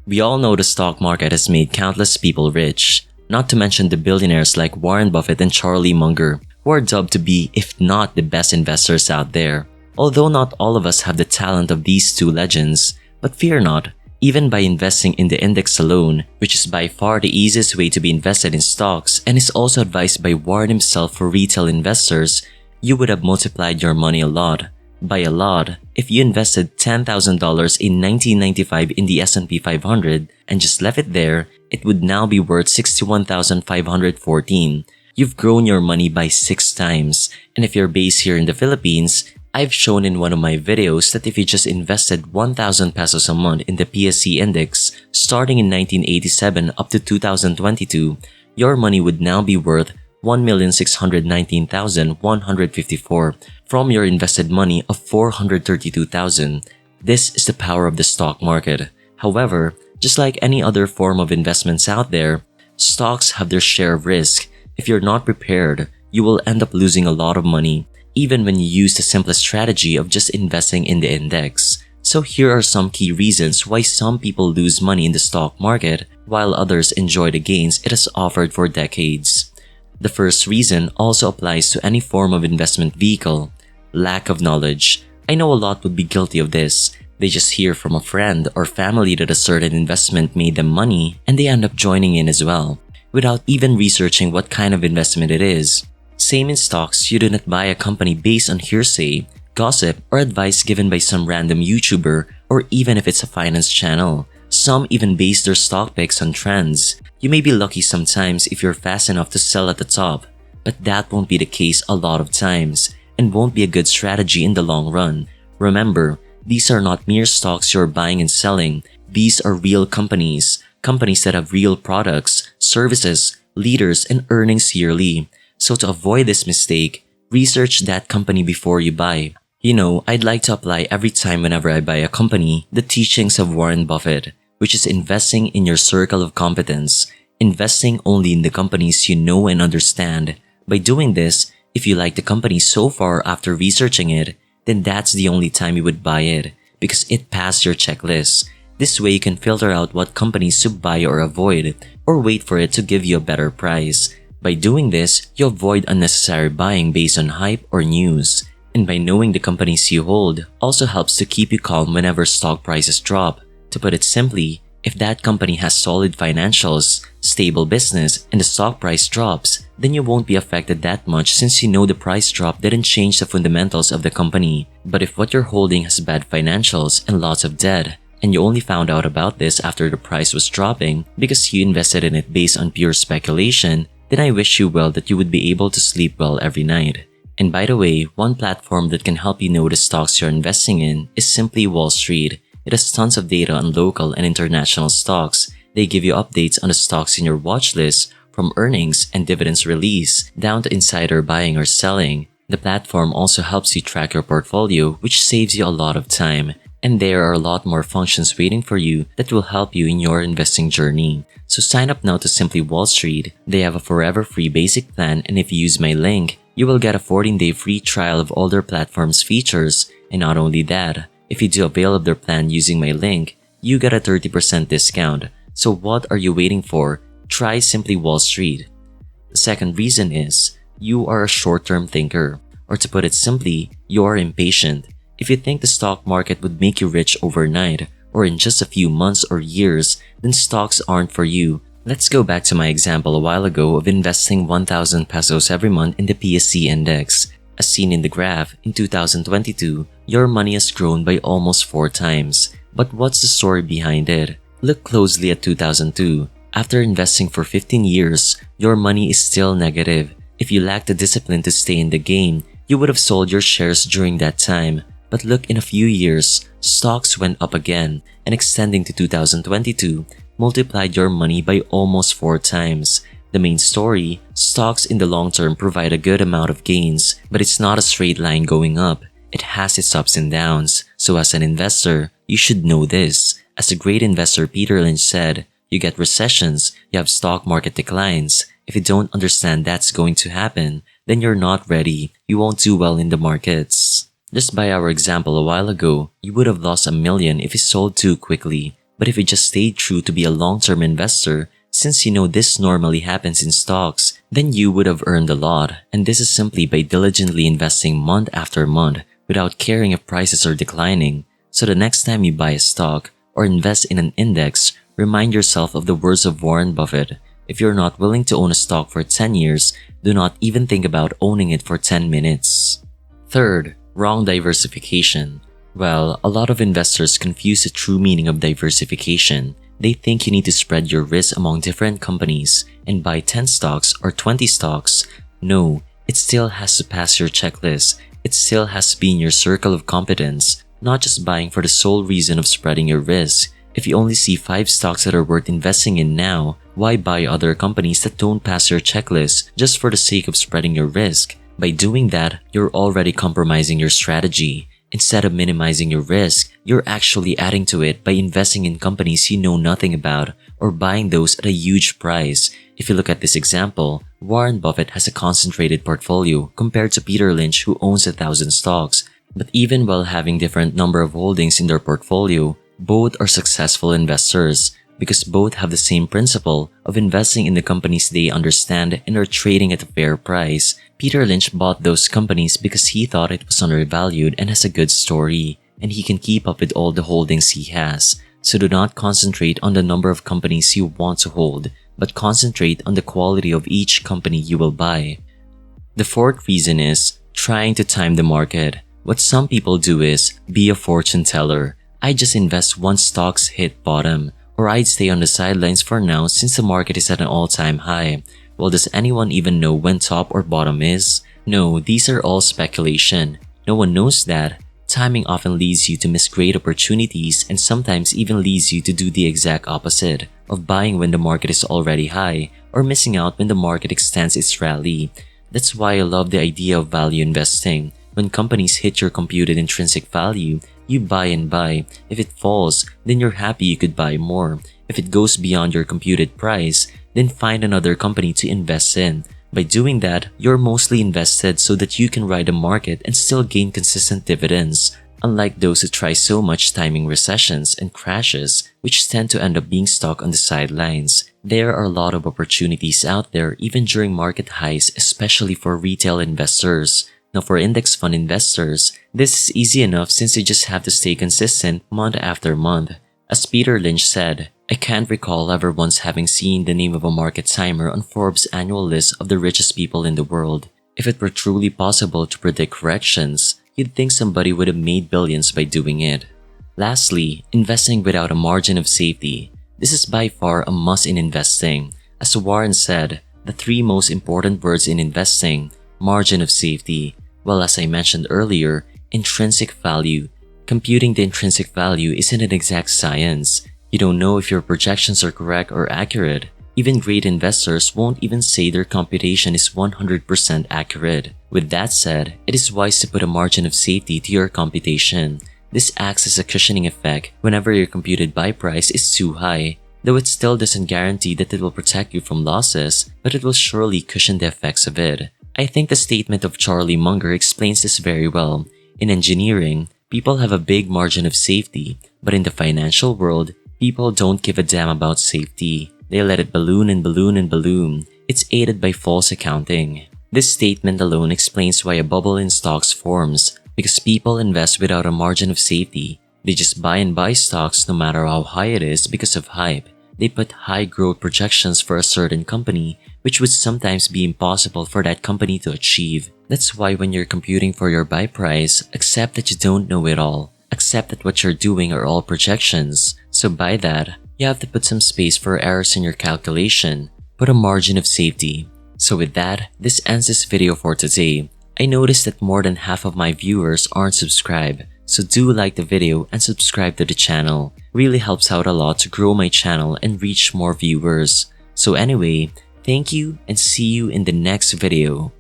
We all know the stock market has made countless people rich, not to mention the billionaires like Warren Buffett and Charlie Munger, who are dubbed to be, if not the best investors out there. Although not all of us have the talent of these two legends, but fear not, even by investing in the index alone, which is by far the easiest way to be invested in stocks and is also advised by Warren himself for retail investors, you would have multiplied your money a lot. By a lot, if you invested $10,000 in 1995 in the S&P 500 and just left it there, it would now be worth $61,514. You've grown your money by 6 times. And if you're based here in the Philippines, I've shown in one of my videos that if you just invested 1,000 pesos a month in the PSC index starting in 1987 up to 2022, your money would now be worth 1,619,154 from your invested money of 432,000. This is the power of the stock market. However, just like any other form of investments out there, stocks have their share of risk. If you're not prepared, you will end up losing a lot of money, even when you use the simplest strategy of just investing in the index. So here are some key reasons why some people lose money in the stock market while others enjoy the gains it has offered for decades. The first reason also applies to any form of investment vehicle: lack of knowledge. I know a lot would be guilty of this. They just hear from a friend or family that a certain investment made them money and they end up joining in as well, without even researching what kind of investment it is. Same in stocks, you do not buy a company based on hearsay, gossip, or advice given by some random YouTuber, or even if it's a finance channel. Some even base their stock picks on trends. You may be lucky sometimes if you're fast enough to sell at the top, but that won't be the case a lot of times and won't be a good strategy in the long run. Remember, these are not mere stocks you're buying and selling. These are real companies that have real products, services, leaders, and earnings yearly. So to avoid this mistake, research that company before you buy. You know, I'd like to apply every time whenever I buy a company the teachings of Warren Buffett, which is investing in your circle of competence, investing only in the companies you know and understand. By doing this, if you like the company so far after researching it, then that's the only time you would buy it, because it passed your checklist. This way you can filter out what companies to buy or avoid, or wait for it to give you a better price. By doing this, you avoid unnecessary buying based on hype or news. And by knowing the companies you hold also helps to keep you calm whenever stock prices drop. To put it simply, if that company has solid financials, stable business, and the stock price drops, then you won't be affected that much since you know the price drop didn't change the fundamentals of the company. But if what you're holding has bad financials and lots of debt, and you only found out about this after the price was dropping because you invested in it based on pure speculation, then I wish you well that you would be able to sleep well every night. And by the way, one platform that can help you know the stocks you're investing in is simply Wall Street. It has tons of data on local and international stocks. They give you updates on the stocks in your watch list, from earnings and dividends release down to insider buying or selling. The platform also helps you track your portfolio, which saves you a lot of time. And there are a lot more functions waiting for you that will help you in your investing journey. So sign up now to Simply Wall Street. They have a forever free basic plan, and if you use my link, you will get a 14-day free trial of all their platform's features. And not only that, if you do avail of their plan using my link, you get a 30% discount. So what are you waiting for? Try Simply Wall Street. The second reason is, you are a short-term thinker. Or to put it simply, you are impatient. If you think the stock market would make you rich overnight, or in just a few months or years, then stocks aren't for you. Let's go back to my example a while ago of investing 1,000 pesos every month in the PSC index. As seen in the graph, in 2022, your money has grown by almost 4 times. But what's the story behind it? Look closely at 2002. After investing for 15 years, your money is still negative. If you lack the discipline to stay in the game, you would have sold your shares during that time. But look, in a few years, stocks went up again, and extending to 2022, multiplied your money by almost 4 times. The main story, stocks in the long term provide a good amount of gains, but it's not a straight line going up. It has its ups and downs. So as an investor, you should know this. As the great investor Peter Lynch said, you get recessions, you have stock market declines. If you don't understand that's going to happen, then you're not ready. You won't do well in the markets. Just by our example a while ago, you would have lost $1 million if you sold too quickly. But if you just stayed true to be a long-term investor, since you know this normally happens in stocks, then you would have earned a lot, and this is simply by diligently investing month after month without caring if prices are declining. So the next time you buy a stock or invest in an index, remind yourself of the words of Warren Buffett. If you're not willing to own a stock for 10 years, do not even think about owning it for 10 minutes. Third, wrong diversification. Well, a lot of investors confuse the true meaning of diversification. They think you need to spread your risk among different companies and buy 10 stocks or 20 stocks. No, it still has to pass your checklist. It still has to be in your circle of competence, not just buying for the sole reason of spreading your risk. If you only see 5 stocks that are worth investing in now, why buy other companies that don't pass your checklist just for the sake of spreading your risk? By doing that, you're already compromising your strategy. Instead of minimizing your risk, you're actually adding to it by investing in companies you know nothing about or buying those at a huge price. If you look at this example, Warren Buffett has a concentrated portfolio compared to Peter Lynch who owns 1,000 stocks. But even while having different number of holdings in their portfolio, both are successful investors because both have the same principle of investing in the companies they understand and are trading at a fair price. Peter Lynch bought those companies because he thought it was undervalued and has a good story, and he can keep up with all the holdings he has. So do not concentrate on the number of companies you want to hold, but concentrate on the quality of each company you will buy. The fourth reason is trying to time the market. What some people do is be a fortune teller. I just invest once stocks hit bottom, or I'd stay on the sidelines for now since the market is at an all-time high. Well, does anyone even know when top or bottom is? No, these are all speculation. No one knows that. Timing often leads you to miss great opportunities and sometimes even leads you to do the exact opposite of buying when the market is already high or missing out when the market extends its rally. That's why I love the idea of value investing. When companies hit your computed intrinsic value, you buy and buy. If it falls, then you're happy you could buy more. If it goes beyond your computed price, then find another company to invest in. By doing that, you're mostly invested so that you can ride the market and still gain consistent dividends. Unlike those who try so much timing recessions and crashes, which tend to end up being stuck on the sidelines. There are a lot of opportunities out there even during market highs, especially for retail investors. Now for index fund investors, this is easy enough since you just have to stay consistent month after month. As Peter Lynch said, I can't recall ever once having seen the name of a market timer on Forbes' annual list of the richest people in the world. If it were truly possible to predict corrections, you'd think somebody would have made billions by doing it. Lastly, investing without a margin of safety. This is by far a must in investing. As Warren said, the 3 most important words in investing: margin of safety. Well, as I mentioned earlier, intrinsic value. Computing the intrinsic value isn't an exact science. You don't know if your projections are correct or accurate. Even great investors won't even say their computation is 100% accurate. With that said, it is wise to put a margin of safety to your computation. This acts as a cushioning effect whenever your computed buy price is too high. Though it still doesn't guarantee that it will protect you from losses, but it will surely cushion the effects of it. I think the statement of Charlie Munger explains this very well. In engineering, people have a big margin of safety, but in the financial world, people don't give a damn about safety. They let it balloon and balloon and balloon. It's aided by false accounting. This statement alone explains why a bubble in stocks forms, because people invest without a margin of safety. They just buy and buy stocks no matter how high it is because of hype. They put high growth projections for a certain company, which would sometimes be impossible for that company to achieve. That's why when you're computing for your buy price, accept that you don't know it all. Accept that what you're doing are all projections. So by that, you have to put some space for errors in your calculation. Put a margin of safety. So with that, this ends this video for today. I noticed that more than half of my viewers aren't subscribed. So do like the video and subscribe to the channel. Really helps out a lot to grow my channel and reach more viewers. So anyway, thank you and see you in the next video.